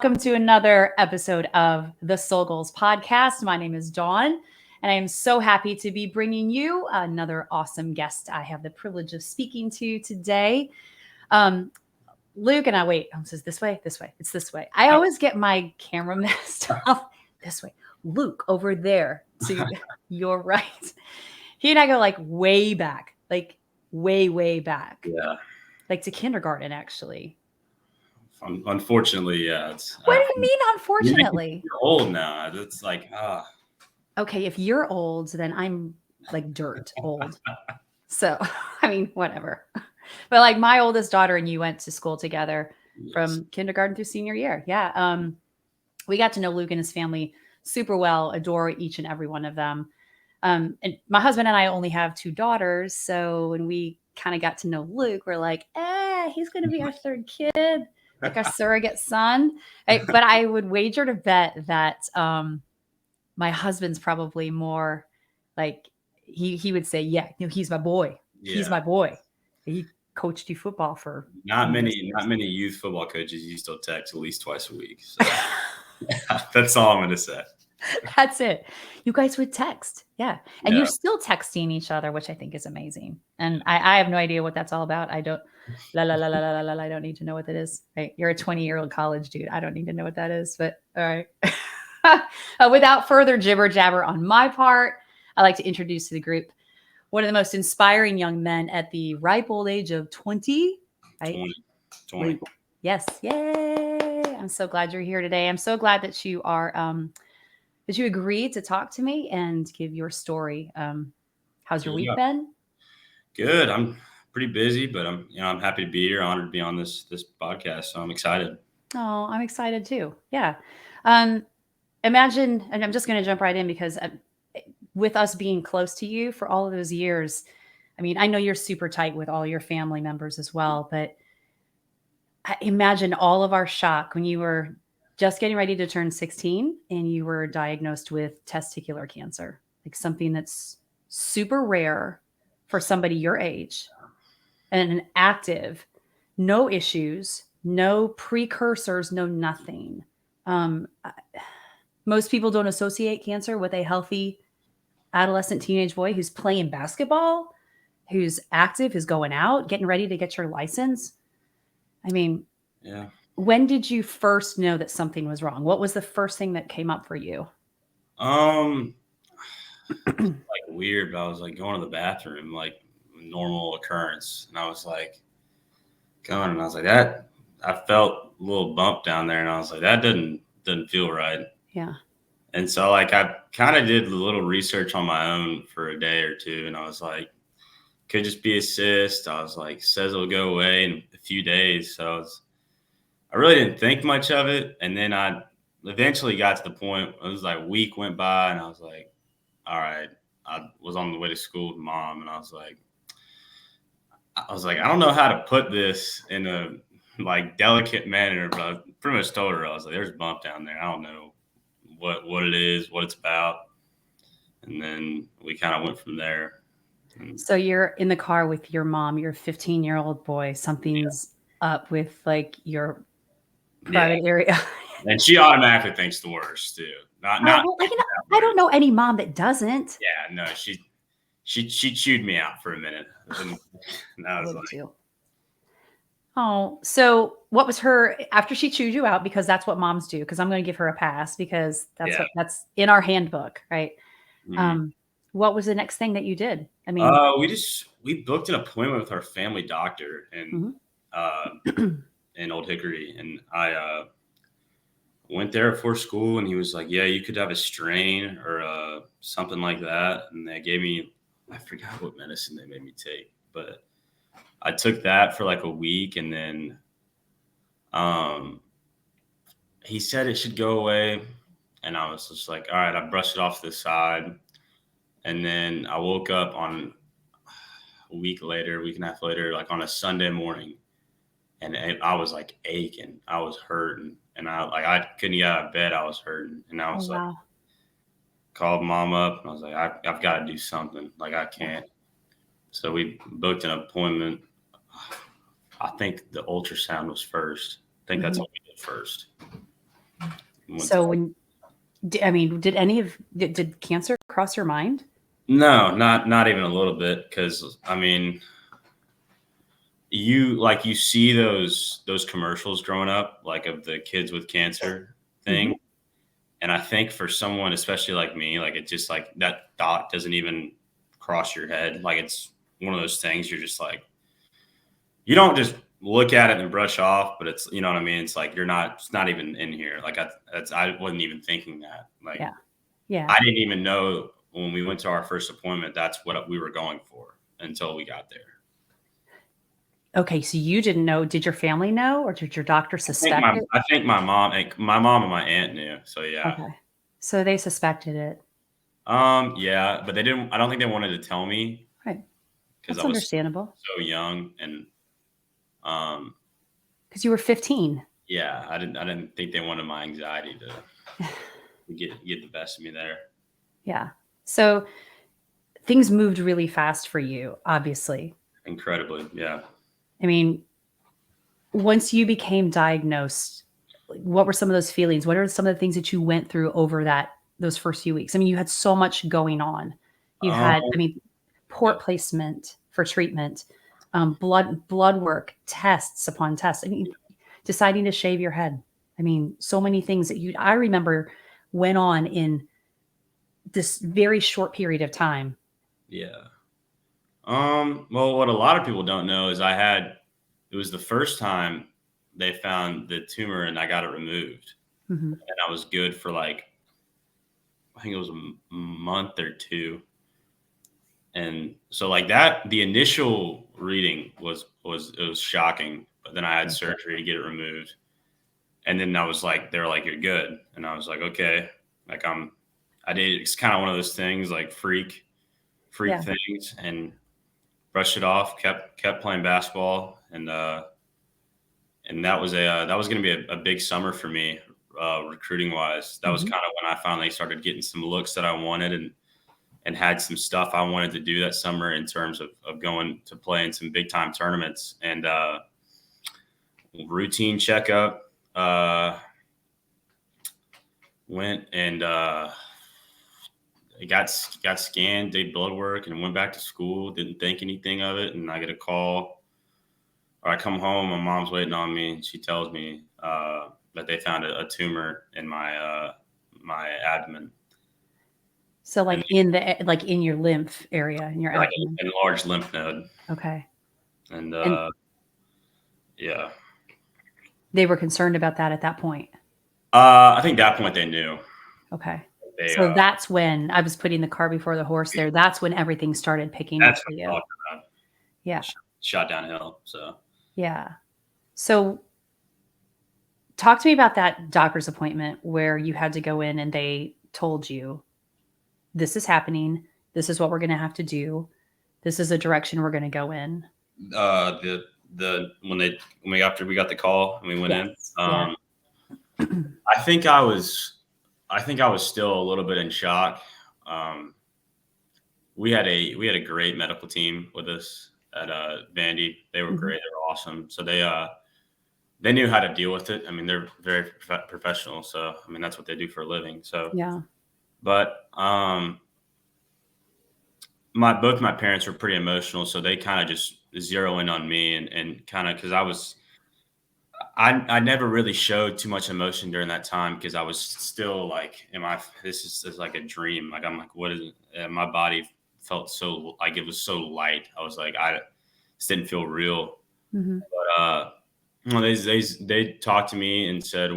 Welcome to another episode of the Soul Goals podcast. My name is Dawn, and I am so happy to be bringing you another awesome guest I have the privilege of speaking to today. Luke and I, wait, is this way? This way. It's this way. I always get my camera messed up. This way. Luke over there to your right. He and I go like way back, like way back. Yeah. Like to kindergarten, actually. Unfortunately, yeah. What do you mean, unfortunately? You're old now. It's like, Okay, if you're old, then I'm like dirt old. So, I mean, whatever. But like my oldest daughter and you went to school together from kindergarten through senior year. Yeah. We got to know Luke and his family super well, adore each and every one of them. And my husband and I only have two daughters. So when we kind of got to know Luke, we're like, he's going to be our third kid, like our surrogate son. But I would wager to bet that my husband's probably more like he would say, yeah, he's my boy. Yeah. He's my boy. He coached you football for not many youth football coaches you still text at least twice a week. So that's all I'm going to say. That's it. You guys would text. Yeah. And you're still texting each other, which I think is amazing. And I have no idea what that's all about. I don't I don't need to know what that is. Right. You're a 20-year-old college dude. I don't need to know what that is, but all right. Without further jibber jabber on my part, I'd like to introduce to the group one of the most inspiring young men at the ripe old age of 20. Right? 20. Yes. Yay. I'm so glad you're here today. I'm so glad that you are that you agreed to talk to me and give your story. How's your week been? Good. I'm pretty busy, but I'm happy to be here, honored to be on this podcast. So I'm excited. Oh, I'm excited too. Yeah. Imagine, and I'm just going to jump right in because with us being close to you for all of those years, I mean, I know you're super tight with all your family members as well, but I imagine all of our shock when you were just getting ready to turn 16 and you were diagnosed with testicular cancer, like something that's super rare for somebody your age and an active, no issues, no precursors, no nothing. Most people don't associate cancer with a healthy adolescent teenage boy who's playing basketball, who's active, who's going out, getting ready to get your license. I mean, yeah. When did you first know that something was wrong? What was the first thing that came up for you? Like weird, but I was like going to the bathroom, like normal occurrence. And I was like going and I was like, that I felt a little bump down there and I was like, that doesn't feel right. Yeah. And so like I kind of did a little research on my own for a day or two and I was like, could just be a cyst. I was like, says it'll go away in a few days. So I really didn't think much of it. And then I eventually got to the point, it was like a week went by and I was like, all right. I was on the way to school with Mom and I was like, I don't know how to put this in a like delicate manner, but I pretty much told her, I was like, there's a bump down there. I don't know what it is, what it's about. And then we kind of went from there. So you're in the car with your mom, your 15-year-old boy, something's up with like your private area. And she automatically thinks the worst too. Not I don't know any mom that doesn't. Yeah, no, she chewed me out for a minute. Oh, so what was her after she chewed you out? Because that's what moms do. Because I'm going to give her a pass because that's in our handbook, right? Mm-hmm. What was the next thing that you did? I mean, we booked an appointment with our family doctor in Old Hickory, and I went there before school, and he was like, "Yeah, you could have a strain or something like that." And they gave me, I forgot what medicine they made me take, but I took that for like a week, and then he said it should go away, and I was just like, "All right," I brushed it off to the side. And then I woke up on a week and a half later, like on a Sunday morning, and I was like aching. I was hurting, and I couldn't get out of bed. I was hurting, and I was called Mom up, and I was like, I've got to do something. Like I can't. So we booked an appointment. I think the ultrasound was first. I think that's what we did first. Once So I mean, did cancer cross your mind? no, not even a little bit, because I mean, you see those commercials growing up, like of the kids with cancer Hmm. thing. And I think for someone, especially like me, like it just like that thought doesn't even cross your head. Like it's one of those things you're just like, you don't just look at it and brush off, but it's, you know what I mean? It's like, it's not even in here. Like I wasn't even thinking that. Like Yeah. Yeah. I didn't even know when we went to our first appointment, that's what we were going for until we got there. Okay. So you didn't know. Did your family know, or did your doctor suspect it? I think my mom and my aunt knew. So yeah. Okay. So they suspected it. Yeah, but they didn't. I don't think they wanted to tell me Right. because I That's was understandable so young, and um, because you were 15. yeah, I didn't think they wanted my anxiety to get the best of me there. Yeah. So things moved really fast for you, obviously. Incredibly, yeah. I mean, once you became diagnosed, like, what were some of those feelings? What are some of the things that you went through over those first few weeks? I mean, you had so much going on. You Um, had, I mean, yeah. port placement for treatment, blood work, tests upon tests. I mean, deciding to shave your head. I mean, so many things that I remember went on in this very short period of time. Yeah. Well, what a lot of people don't know is it was the first time they found the tumor and I got it removed, Mhm. and I was good for like I think it was a month or two. And so like that, the initial reading was it was shocking, but then I had Yeah. surgery to get it removed. And then I was like, they were like, you're good. And I was like, okay. Like I did, it's kind of one of those things like freak Yeah. things, and brushed it off, kept playing basketball. And that was going to be a big summer for me, recruiting wise. That was Mhm. kind of when I finally started getting some looks that I wanted, and had some stuff I wanted to do that summer in terms of going to play in some big time tournaments, and routine checkup. Went and got scanned, did blood work, and went back to school. Didn't think anything of it, and I get a call, or I come home. My mom's waiting on me, and she tells me that they found a tumor in my abdomen, So and like in your lymph area, in your like abdomen. an enlarged lymph node, Okay. and And yeah. they were concerned about that at that point. I think that point they knew. Okay. They So that's when I was putting the car before the horse there. That's when everything started picking up That's for what you. I'm talking about. Yeah. Shot downhill. So Yeah. So talk to me about that doctor's appointment where you had to go in and they told you, this is happening. This is what we're going to have to do. This is a direction we're going to go in. the when we after we got the call and we went in, Yes. Yeah. I think I was still a little bit in shock. Um, we had a great medical team with us at Vandy. They were Mhm. great. They were awesome. So they knew how to deal with it. I mean, they're very professional. So I mean, that's what they do for a living. So, Yeah. but both my parents were pretty emotional, so they kind of just zero in on me, and kind of because I never really showed too much emotion during that time because I was still like, this is like a dream. Like I'm like, what is it? And my body felt so like it was so light. I was like, this didn't feel real. Mhm. But well, they talked to me and said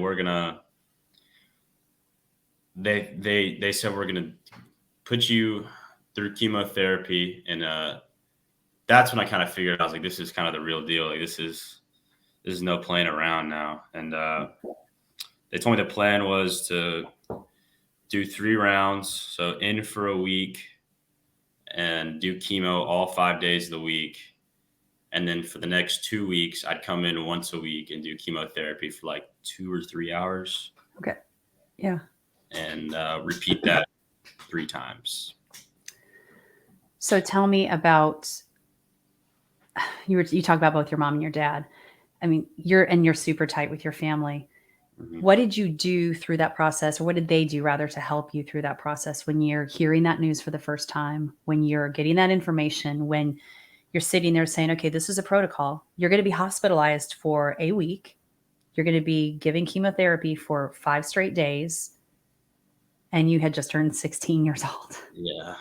they said we're gonna put you through chemotherapy, and that's when I kind of figured I was like, this is kind of the real deal. Like this is no playing around now. And they told me the plan was to do 3 rounds, so in for a week and do chemo all 5 days of the week. And then for the next 2 weeks, I'd come in once a week and do chemotherapy for like 2 or 3 hours, Okay. Yeah. and repeat that 3 times. So tell me about you talk about both your mom and your dad. I mean, you're super tight with your family. Mhm. What did you do through that process, or what did they do rather to help you through that process when you're hearing that news for the first time, when you're getting that information, when you're sitting there saying, okay, this is a protocol. You're going to be hospitalized for a week. You're going to be giving chemotherapy for 5 straight days. And you had just turned 16 years old. Yeah.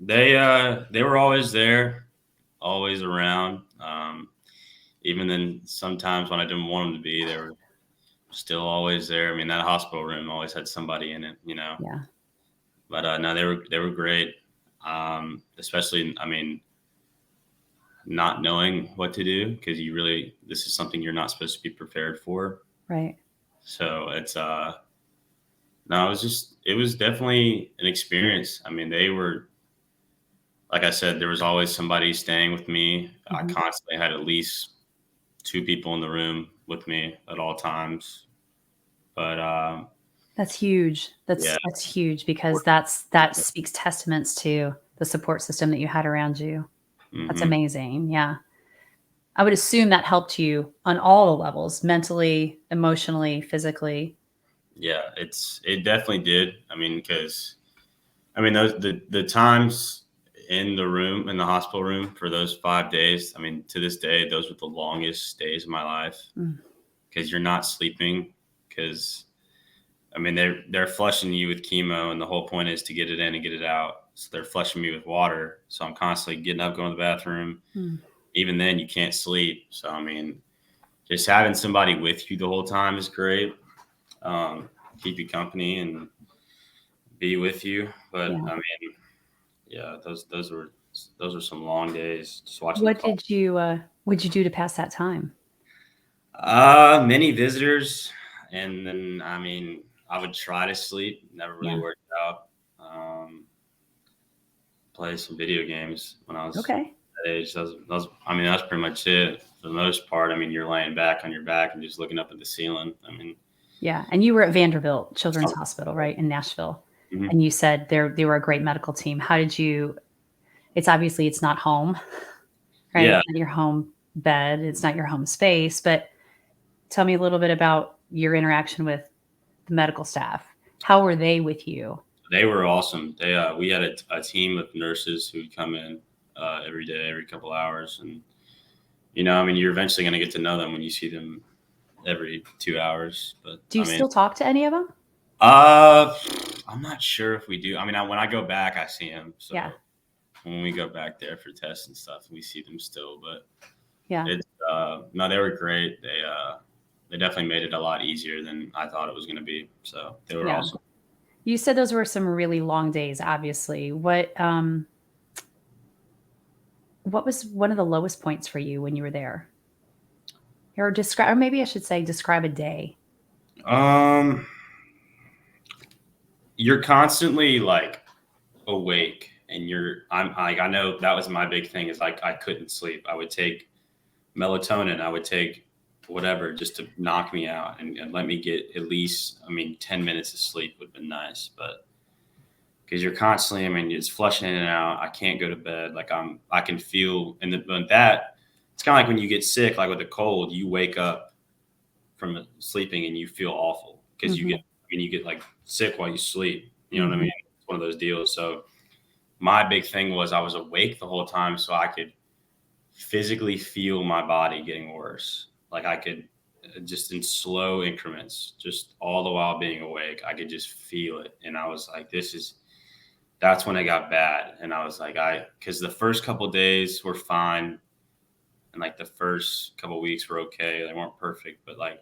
They were always there, always around. Even then, sometimes when I didn't want them to be, they were still always there. I mean, that hospital room always had somebody in it, you know. Yeah. But no, they were great. Especially, I mean, not knowing what to do because this is something you're not supposed to be prepared for. Right. So it's no, it was definitely an experience. I mean, they were, like I said, there was always somebody staying with me. I Mhm. constantly had at least two people in the room with me at all times. But That's huge. yeah, That's huge because that speaks testaments to the support system that you had around you. That's hmm amazing. Yeah. I would assume that helped you on all the levels, mentally, emotionally, physically. yeah, it definitely did. I mean, because I mean those the times in the room in the hospital room for those 5 days. I mean, to this day, those were the longest days of my life Mm, because you're not sleeping. Because I mean, they're flushing you with chemo, and the whole point is to get it in and get it out. So they're flushing me with water. So I'm constantly getting up, going to the bathroom. mm. Even then, you can't sleep. So I mean, just having somebody with you the whole time is great. Keep you company and be with you. But Yeah. I mean, yeah, those were some long days just watching the What clock. did you, what'd you do to pass that time? Many visitors, and then I mean, I would try to sleep. Never really Yeah. worked out. Play some video games when I was Okay. that age. I mean, that's pretty much it for the most part. I mean, you're laying back on your back and just looking up at the ceiling. I mean, Yeah, and you were at Vanderbilt Children's oh, Hospital, right, in Nashville, mhm. and you said they were a great medical team. How did you it's obviously it's not home, right? Yeah, It's not your home bed, it's not your home space, but tell me a little bit about your interaction with the medical staff. How were they with you? they were awesome. We had a team of nurses who would come in every day, every couple hours, and I mean, you're eventually going to get to know them when you see them every 2 hours. But Do you I mean, still talk to any of them? uh, I'm not sure if we do. I mean, when I go back, I see them. Yeah, So when we go back there for tests and stuff, we see them still. But yeah, it's no, they were great. They definitely made it a lot easier than I thought it was going to be. So they were yeah. awesome. You said those were some really long days, obviously. What was one of the lowest points for you when you were there? Or maybe I should say describe a day. Um, you're constantly like awake, and I'm like I know that was my big thing is like I couldn't sleep. I would take melatonin. I would take whatever just to knock me out and let me get at least, I mean, 10 minutes of sleep would have been nice. But because you're constantly, I mean, it's flushing in and out. I can't go to bed. Like I can feel, but that, it's kind of like when you get sick, like with a cold, you wake up from sleeping and you feel awful because Mhm, you get like sick while you sleep. You know what I mhm, mean? It's one of those deals. So my big thing was I was awake the whole time so I could physically feel my body getting worse. Like I could just in slow increments, just all the while being awake, I could just feel it. And I was like, that's when it got bad. And I was like, because the first couple days were fine. And like the first couple weeks were okay. They weren't perfect, but like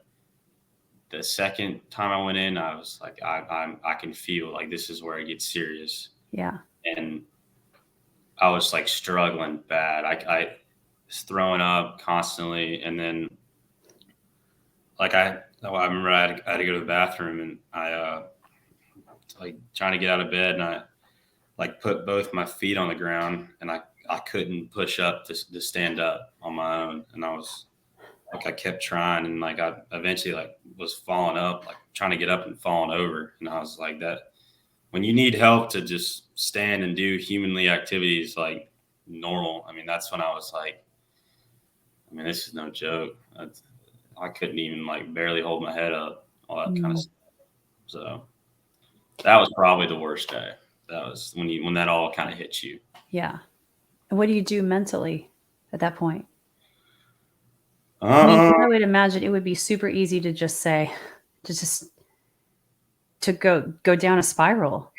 the second time I went in, I was like, I can feel like this is where it gets serious. yeah, And I was like struggling bad. I was throwing up constantly. And then I remember I had to go to the bathroom and I like trying to get out of bed and I like put both my feet on the ground and I couldn't push up to stand up on my own. And I was like, I kept trying and like I eventually like was falling up, like trying to get up and falling over. And I was like that when you need help to just stand and do humanly activities like normal. I mean, that's when I was like, I mean, this is no joke. I couldn't even like barely hold my head up, all that kind of Mm, stuff. So that was probably the worst day. That was when that all kind of hits you. yeah. And what do you do mentally at that point? I mean, 'cause Uh, I would imagine it would be super easy to just say, to just to go down a spiral.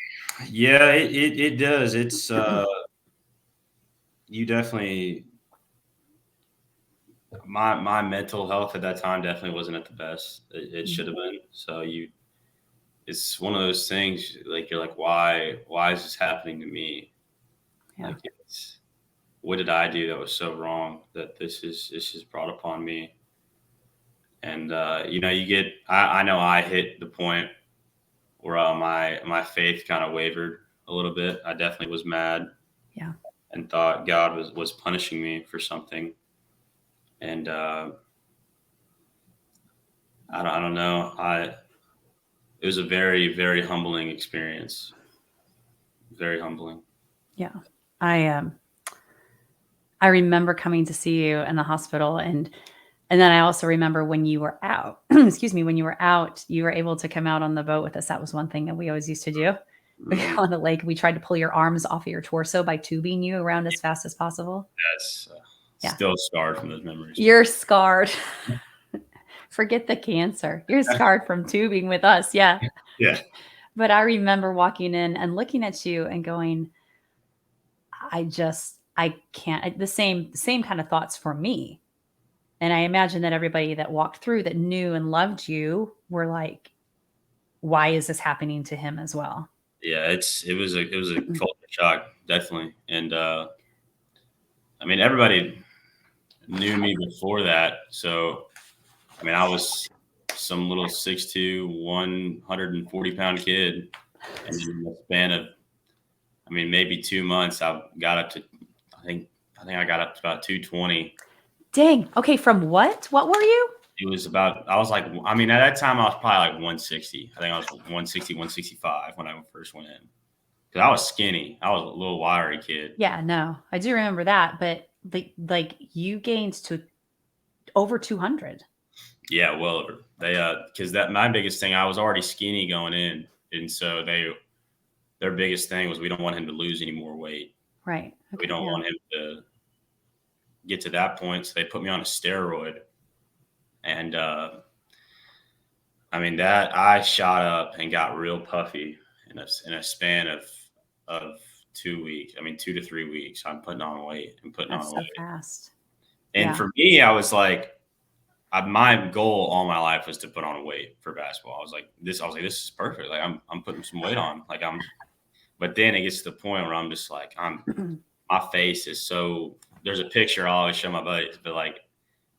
yeah, it does. It's you definitely my mental health at that time definitely wasn't at the best. It Mm, should have been. So it's one of those things like you're like, why is this happening to me? yeah. Like it's what did I do that was so wrong that this is brought upon me? And you get I know I hit the point where my faith kind of wavered a little bit. I definitely was mad Yeah. and thought God was punishing me for something. And I don't know. I It was a very humbling experience. Very humbling. Yeah. I, I remember coming to see you in the hospital, and then I also remember when you were out, excuse me, when you were out, you were able to come out on the boat with us. That was one thing that we always used to do. We Mm, got on the lake, we tried to pull your arms off of your torso by tubing you around as fast as possible. that's Yeah. still scarred from those memories. You're scarred. Forget the cancer. You're scarred from tubing with us. Yeah. Yeah, But I remember walking in and looking at you and going, I can't, the same kind of thoughts for me. And I imagine that everybody that walked through that knew and loved you were like, why is this happening to him as well? yeah. It was a culture shock, definitely. And I mean, everybody knew me before that, so I mean, I was some little 6'2", 140-pound kid, and in the span of, I mean, maybe 2 months, I got up to, I think, I think I got up to about 220. Dang. Okay. From what? What were you? It was about, I was like, I mean, at that time, I was probably like 160. I think I was 160, 165 when I first went in. Because I was skinny. I was a little wiry kid. Yeah, no, I do remember that. But like you gained to over 200. Yeah, well over. Because that my biggest thing, I was already skinny going in. And so their biggest thing was we don't want him to lose any more weight. Right. We Okay. don't Yeah. want him to get to that point. So they put me on a steroid. And I mean, that I shot up and got real puffy in a span of 2 weeks. I mean, 2 to 3 weeks. I'm putting on weight and putting That's on so weight. fast. And Yeah. for me, I was like, my goal all my life was to put on weight for basketball. I was like, this is perfect. Like I'm putting some weight on. But then it gets to the point where I'm just like, my face is so. There's a picture I always show my buddies, but like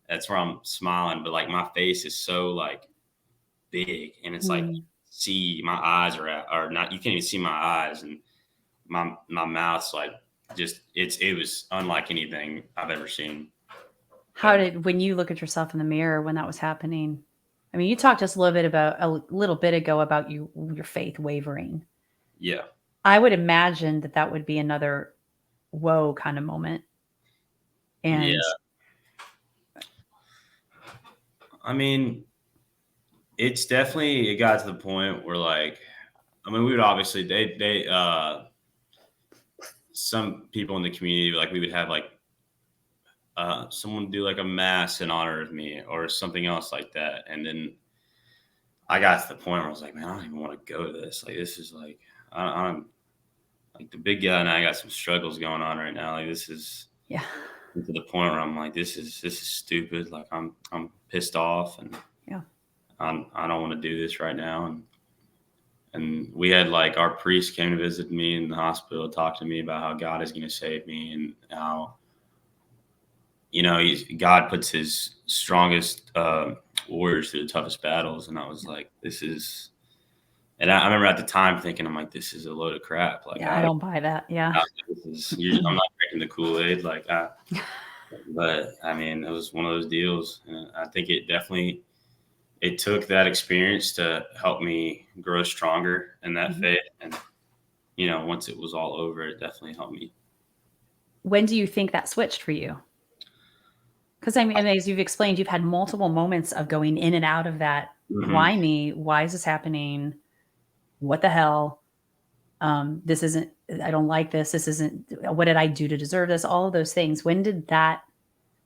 that's where I'm smiling. But like my face is so like big, and it's like Mm. see my eyes are not. You can't even see my eyes, and my mouth's like just it was unlike anything I've ever seen. How did, when you look at yourself in the mirror when that was happening? I mean, you talked just a little bit ago about your faith wavering. Yeah, I would imagine that that would be another whoa kind of moment. And yeah. I mean, it's definitely it got to the point where like I mean we would obviously they some people in the community like we would have like someone do like a mass in honor of me or something else like that, and then I got to the point where I was like, man, I don't even want to go to this. Like this is like I'm like the big guy and I got some struggles going on right now. Like this is yeah, to the point where I'm like this is stupid. Like I'm pissed off and yeah, I don't want to do this right now. And we had like our priest came to visit me in the hospital, talk to me about how God is going to save me and how God puts His strongest warriors through the toughest battles. And I was like, this is. And I remember at the time thinking, I'm like, this is a load of crap. Like, yeah. I don't buy that. Yeah. I'm not drinking the Kool Aid. But I mean, it was one of those deals. And I think it took that experience to help me grow stronger in that Mhm. faith. And once it was all over, it definitely helped me. When do you think that switched for you? 'Cause I mean, and as you've explained, you've had multiple moments of going in and out of that, Mhm. "Why me? Why is this happening? What the hell? This isn't I don't like this. This isn't what did I do to deserve this?" All of those things. When did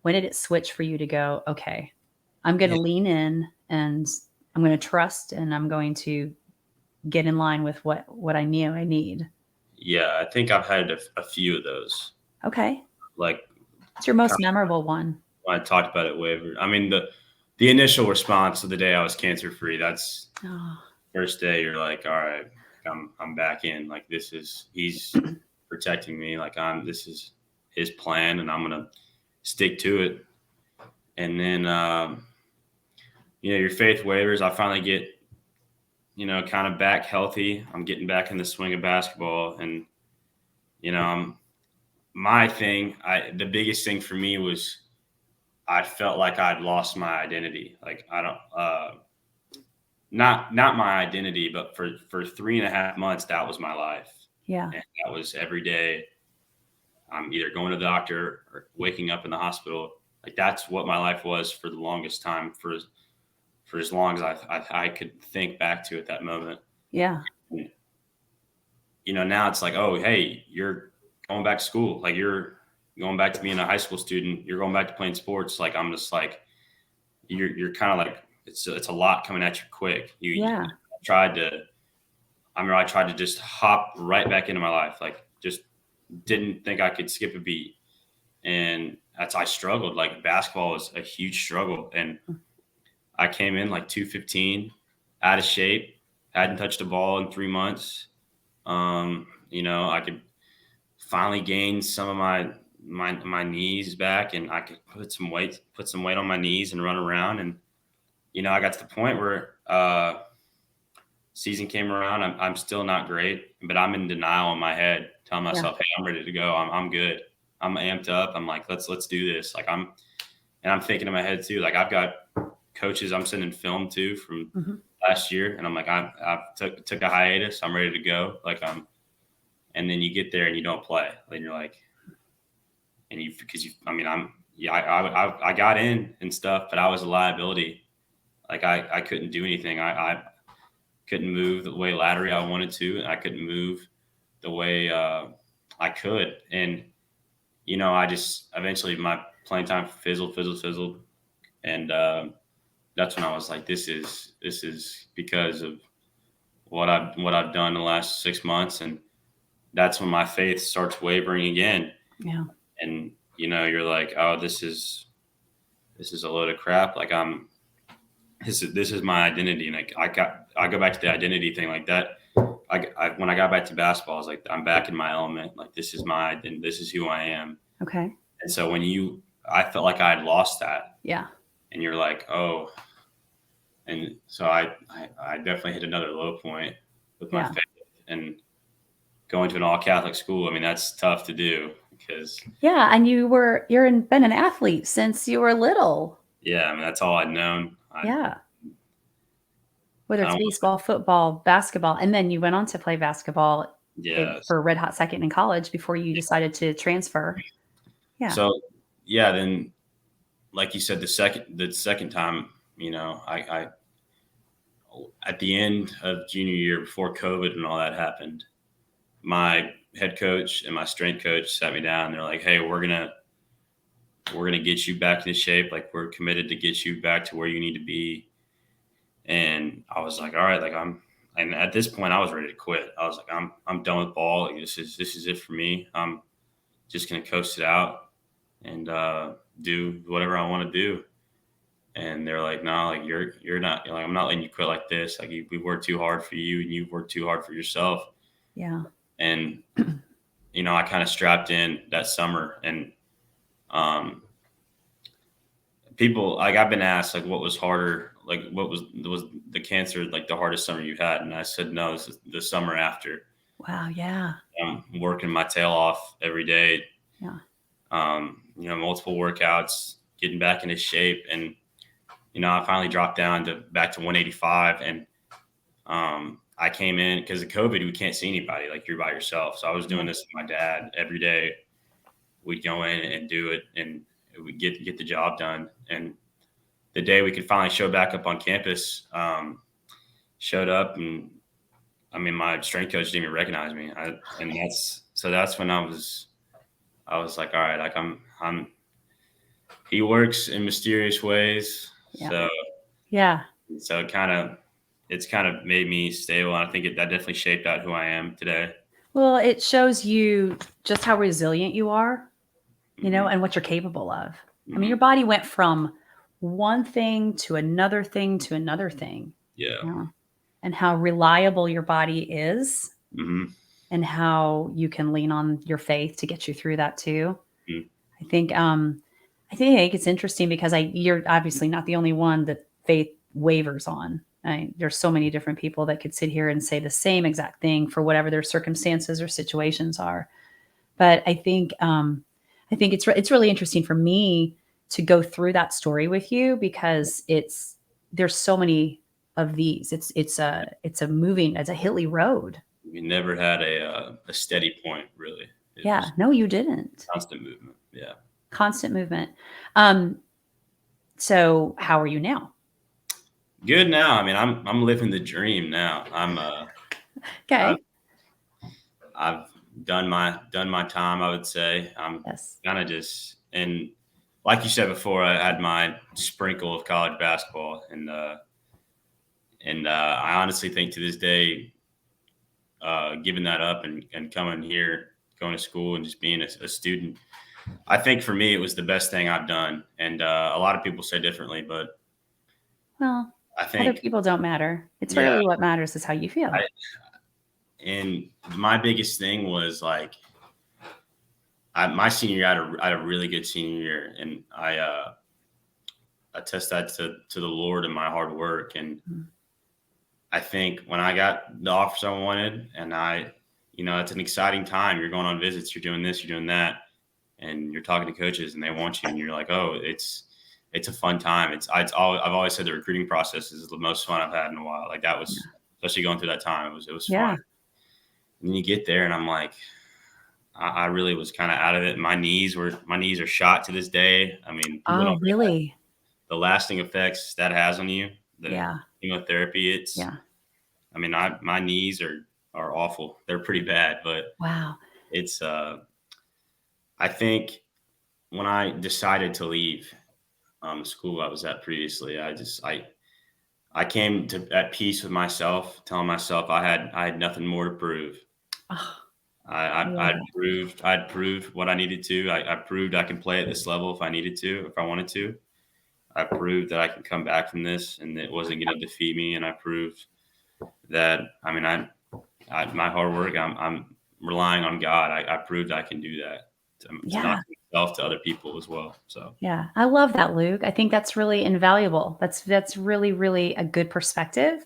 it switch for you to go, "Okay, I'm Yeah. gonna lean in and I'm gonna trust and I'm going to get in line with what I knew I need." Yeah, I think I've had a few of those. Okay. Like, What's your kind most of memorable one? when I talked about it waiver. I mean, the initial response of the day I was cancer free, that's Oh, first day you're like, all right, I'm back in. Like he's protecting me. Like this is his plan, and I'm gonna stick to it. And then your faith wavers. I finally get kind of back healthy. I'm getting back in the swing of basketball, and I'm my thing. The biggest thing for me was I felt like I'd lost my identity. Like I don't. Not my identity, but for 3.5 months, that was my life. yeah. And that was every day. I'm either going to the doctor or waking up in the hospital. Like that's what my life was for the longest time, for as long as I could think back to at that moment. Yeah. And, now it's like, oh, hey, you're going back to school. Like you're going back to being a high school student. You're going back to playing sports. Like I'm just like, you're kind of like, it's a lot coming at you quick. You Yeah. tried to I remember I tried to just hop right back into my life, like just didn't think I could skip a beat. And I struggled. Like basketball was a huge struggle. And I came in like 215, out of shape, hadn't touched a ball in 3 months. I could finally gain some of my knees back, and I could put some weight on my knees and run around. And I got to the point where season came around. I'm still not great, but I'm in denial in my head, telling Yeah. myself, "Hey, I'm ready to go. I'm good. I'm amped up. I'm like, let's do this." Like I'm thinking in my head too. Like I've got coaches I'm sending film to from Mhm. last year, and I'm like, I took a hiatus. I'm ready to go. And then you get there and you don't play. Then you're like, and you because you. I mean, I got in and stuff, but I was a liability. Like I couldn't do anything. I couldn't move the way laterally I wanted to, and I couldn't move the way I could. And I just eventually my playing time fizzled, and that's when I was like, this is because of what I've done in the last 6 months, and that's when my faith starts wavering again. Yeah. And you're like, oh, this is a load of crap. Like this is my identity, and I go back to the identity thing like that. When I got back to basketball, I was like, I'm back in my element. Like this is and this is who I am. Okay. And so I felt like I had lost that, Yeah. and you're like, oh, and so I definitely hit another low point with my Yeah. faith and going to an all Catholic school. I mean, that's tough to do because Yeah, and been an athlete since you were little. yeah, I mean that's all I'd known. Yeah. Whether I it's don't, baseball, football, basketball, and then you went on to play basketball yes. for Red Hot Second in college before you decided to transfer. Yeah. So yeah, then like you said, the second time, I at the end of junior year before COVID and all that happened, my head coach and my strength coach sat me down. They're like, "Hey, we're gonna get you back into shape. Like we're committed to get you back to where you need to be." And I was like, "All right." And at this point, I was ready to quit. I was like, "I'm done with ball. Like this is it for me. I'm just gonna coast it out and do whatever I want to do." And they're like, "No, like you're not. Like I'm not letting you quit like this. Like we worked too hard for you, and you've worked too hard for yourself." Yeah. And I kind of strapped in that summer, and um, people like I've been asked like what was harder, like what was the cancer like the hardest summer you had, and I said no, this is the summer after. Wow, yeah. I'm working my tail off every day, Yeah. multiple workouts, getting back into shape, and I finally dropped down to back to 185, and I came in because of COVID, we can't see anybody, like you're by yourself. So I was doing Yeah. this with my dad every day. We'd go in and do it, we get the job done. And the day we could finally show back up on campus, showed up, and I mean, my strength coach didn't even recognize me. And that's when I was like, all right, like he works in mysterious ways. Yeah. So, Yeah. so it's kind of made me stable. And I think that definitely shaped out who I am today. Well, it shows you just how resilient you are, Hmm. and what you're capable of. I mean, Hmm. your body went from one thing to another thing to another thing, Yeah. and how reliable your body is, Hmm. and how you can lean on your faith to get you through that too. Hmm. I think it's interesting because you're obviously not the only one that faith wavers on. There's so many different people that could sit here and say the same exact thing for whatever their circumstances or situations are. But I think it's really interesting for me to go through that story with you because there's so many of these. It's a hilly road. We never had a steady point, really. It Yeah, was no, you didn't. constant movement. Yeah. Constant movement. Um, so how are you now? Good now. I mean, I'm living the dream now. I've, Okay. I've done my time. I would say I'm Yes. kind of just, and like you said before, I had my sprinkle of college basketball, and I honestly think to this day, giving that up and coming here, going to school, and just being a student, I think for me it was the best thing I've done. And a lot of people say differently, but Well, I other think, people don't matter. It's yeah. really what matters is how you feel. And my biggest thing was like my senior year, I had a really good senior year, and I attest that to the Lord and my hard work. And Mm. I think when I got the offers I wanted, and it's an exciting time. You're going on visits, you're doing this, you're doing that, and you're talking to coaches, and they want you, and you're like, oh, it's a fun time. I've always said the recruiting process is the most fun I've had in a while. Like that was, Yeah. especially going through that time, it was fun. Yeah. And you get there, and I'm like, I really was kind of out of it. My knees are shot to this day. I mean, people Oh, don't realize really? the lasting effects that has on you. The Yeah. chemotherapy. Yeah. I mean, my knees are awful. They're pretty bad, but Wow. it's I think when I decided to leave the school I was at previously, I came to at peace with myself, telling myself I had nothing more to prove. Oh, I, I I love I'd that. proved what I needed to. I proved I can play at this level if I needed to, if I wanted to. I proved that I can come back from this, and it wasn't going to defeat me. And I proved that. I mean, my hard work. I'm relying on God. I proved I can do that to not Yeah. myself, to other people as well. So Yeah. I love that, Luke. I think that's really invaluable. That's really, really a good perspective.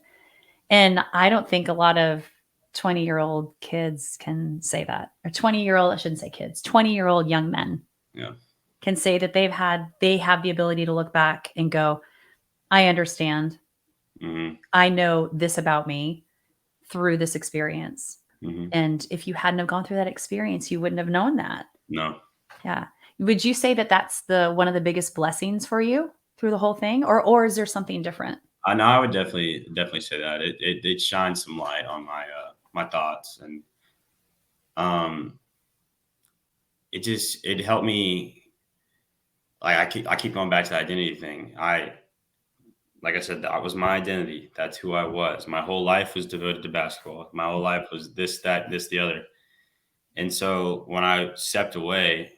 And I don't think a lot of 20-year-old kids can say that. Or 20-year-old, I shouldn't say kids, 20-year-old young men yeah. can say that they have the ability to look back and go, I understand. Hmm. I know this about me through this experience. Hmm. And if you hadn't have gone through that experience, you wouldn't have known that. No. Yeah. Would you say that that's the one of the biggest blessings for you through the whole thing, or is there something different? I know. I would definitely say that it shines some light on my thoughts, and um it helped me. Like I keep going back to the identity thing. Like I said, that was my identity. That's who I was. My whole life was devoted to basketball. My whole life was this, that, this, the other. And so when I stepped away,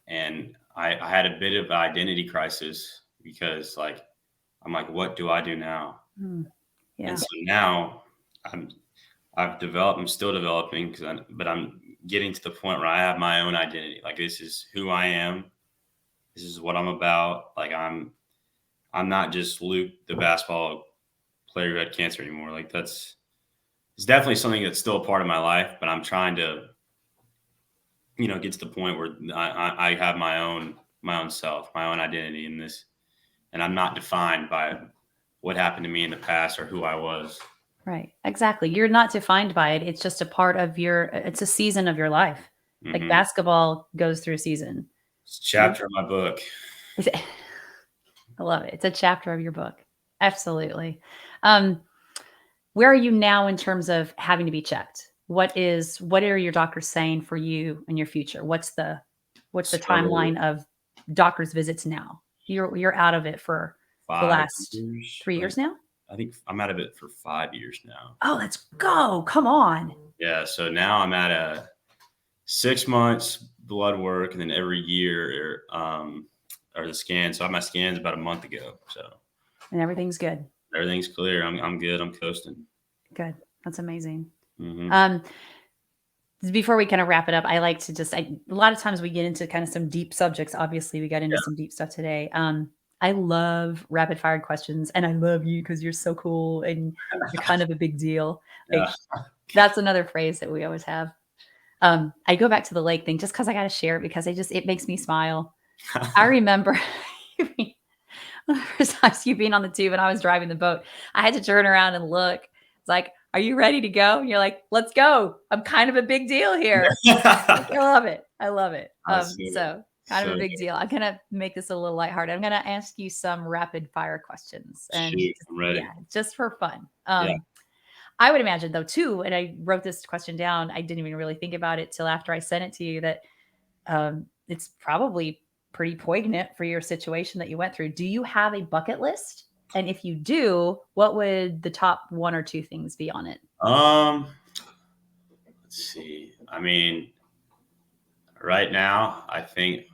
and I had a bit of an identity crisis, because like I'm like, what do I do now? Hmm. And Yeah. so now I'm I'm still developing, but I'm getting to the point where I have my own identity. Like this is who I am. This is what I'm about. Like I'm not just Luke, the basketball player who had cancer anymore. Like it's definitely something that's still a part of my life, but I'm trying to, get to the point where I have my own self, my own identity in this, and I'm not defined by what happened to me in the past or who I was. Right. Exactly. You're not defined by it. It's just a part of it's a season of your life. Like Hmm. basketball goes through a season. It's a chapter of my book. Is it- I love it. It's a chapter of your book. Absolutely. Um, where are you now in terms of having to be checked? What are your doctors saying for you in your future? What's the So timeline of doctor's visits now? You're out of it for the 5 last years. 3 years now? I think I'm out of it for 5 years now. Oh, let's go. Come on. Yeah. So now I'm at a 6 months blood work, and then every year are the scans. So I had my scans about a month ago. So And everything's good. everything's clear. I'm good. I'm coasting. Good. That's amazing. Hmm. Um, before we kind of wrap it up, I like to a lot of times we get into kind of some deep subjects. Obviously, we got into some deep stuff today. I love rapid fire questions, and I love you because you're so cool and you're kind of a big deal. Yeah. Like that's another phrase that we always have. I go back to the lake thing just because I got to share it because it makes me smile. I remember one of the first times you being on the tube and I was driving the boat. I had to turn around and look. It's like, are you ready to go? And you're like, let's go. I'm kind of a big deal here. Like, I love it. I love it. So kind of So a big deal. I'm gonna make this a little lighthearted. I'm gonna ask you some rapid fire questions, and shoot, I'm ready. yeah, just for fun. Yeah. I would imagine though too, and I wrote this question down. I didn't even really think about it till after I sent it to you. That it's probably pretty poignant for your situation that you went through. Do you have a bucket list? And if you do, what would the top one or two things be on it? Um, let's see. I mean, right now, I think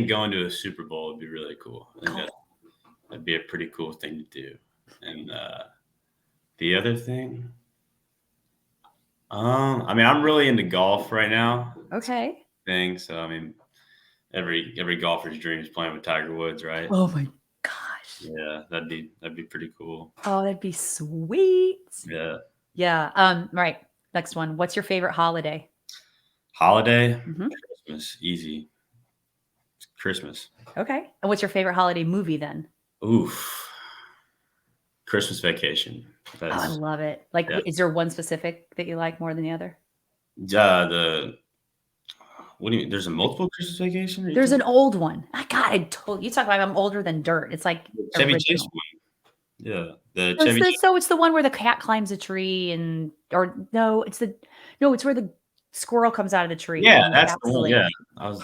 going to a Super Bowl would be really cool. I think that'd be a pretty cool thing to do. And the other thing, I mean, I'm really into golf right now. Okay. So I mean, every golfer's dream is playing with Tiger Woods, right? Oh my gosh. Yeah, that'd be pretty cool. Oh, that'd be sweet. Yeah. Yeah. Right. Next one. What's your favorite holiday? Holiday, Mhm. Christmas, easy. It's Christmas. Okay. And what's your favorite holiday movie then? Oof. Christmas Vacation. Oh, I That's love it. Like, yeah. is there one specific that you like more than the other? The what do you mean? There's a multiple Christmas Vacation? Are you There's talking an old one. God, I told you talk about I'm older than dirt. It's like Chevy Chase original. one? Yeah, the So Chevy Chase. it's the one where the cat climbs a tree and or no, it's where the squirrel comes out of the tree Yeah, and the that's the cat's the one. Yeah, lady. I was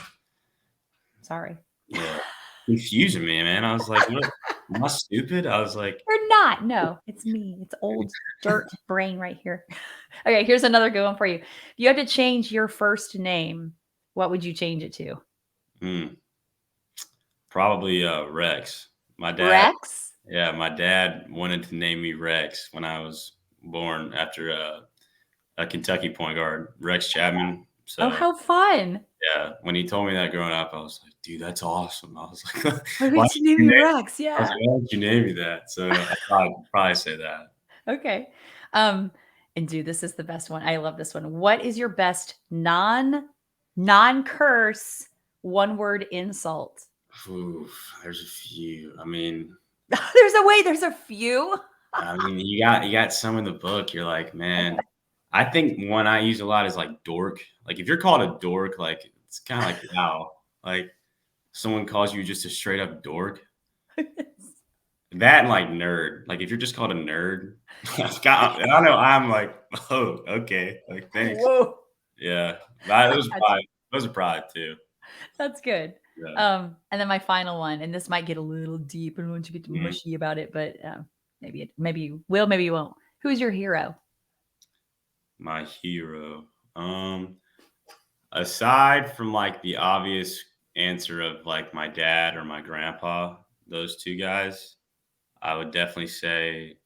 Sorry. yeah confusing me, man. I was like, what? Am I stupid? I was like, You're not. No, it's me. It's old dirt brain right here. Okay, here's another good one for you. If you had to change your first name, what would you change it to? hmm, probably Rex. My dad. Rex? Yeah, my dad wanted to name me Rex when I was born after a Kentucky point guard, Rex Chapman. Oh, So how fun. yeah, when he told me that growing up, I was like, dude, that's awesome. I was like, Why why would did you name you me name? Rex? I was Yeah. like, why did you name me that? So I probably say that. Okay. Um, and dude, this is the best one. I love this one. What is your best non-curse one word insult? Oof, there's a few. There's a few. You got some in the book. You're like, man. I think one I use a lot is like dork. Like if you're called a dork, like it's kind of like wow, like someone calls you just a straight up dork. That and like nerd. Like if you're just called a nerd, I don't know. I'm like, oh, okay, like thanks. Whoa. Yeah, That's those are pride too. that's good. Yeah. And then my final one, and this might get a little deep. I don't want you to get Mhm. mushy about it, but maybe you will, maybe you won't. Who's your hero? My hero. Aside from like the obvious answer of like my dad or my grandpa, those two guys, I would definitely say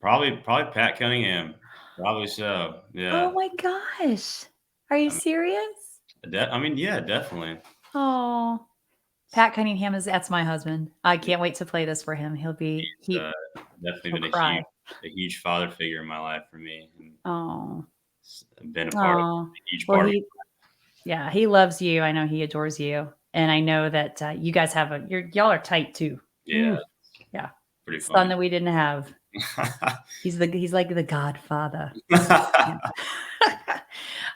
probably Pat Cunningham. Probably so. Oh Yeah. my gosh. Are you I mean, serious? yeah, definitely. Oh, Pat Cunningham that's my husband. I can't wait to play this for him. Uh, Definitely He'll been cry. a huge father figure in my life for me, and Oh, been oh. a huge Well, part of. yeah, he loves you. I know he adores you, and I know that you guys have y'all are tight too. Yeah, Ooh, yeah, pretty son funny. that we didn't have. He's like the Godfather. Yeah.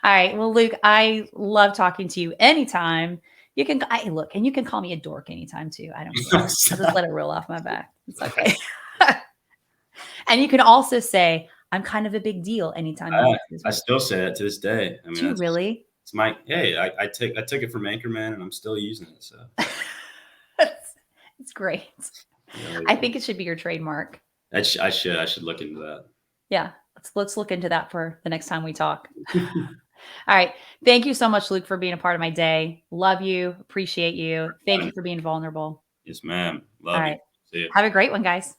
All right. Well, Luke, I love talking to you anytime. You can look, and you can call me a dork anytime too. I don't care. I'll just let it roll off my back. It's okay. And you can also say, I'm kind of a big deal anytime you use this I word. still say that to this day. I mean, Do you really? it's my, hey, I took it from Anchorman and I'm still using it. So It's great. yeah, I think it should be your trademark. I should look into that. Yeah. Let's look into that for the next time we talk. All right. Thank you so much, Luke, for being a part of my day. Love you. Appreciate you. Thank you for being vulnerable. Yes, ma'am. All Love you. right. See you. Have a great one, guys.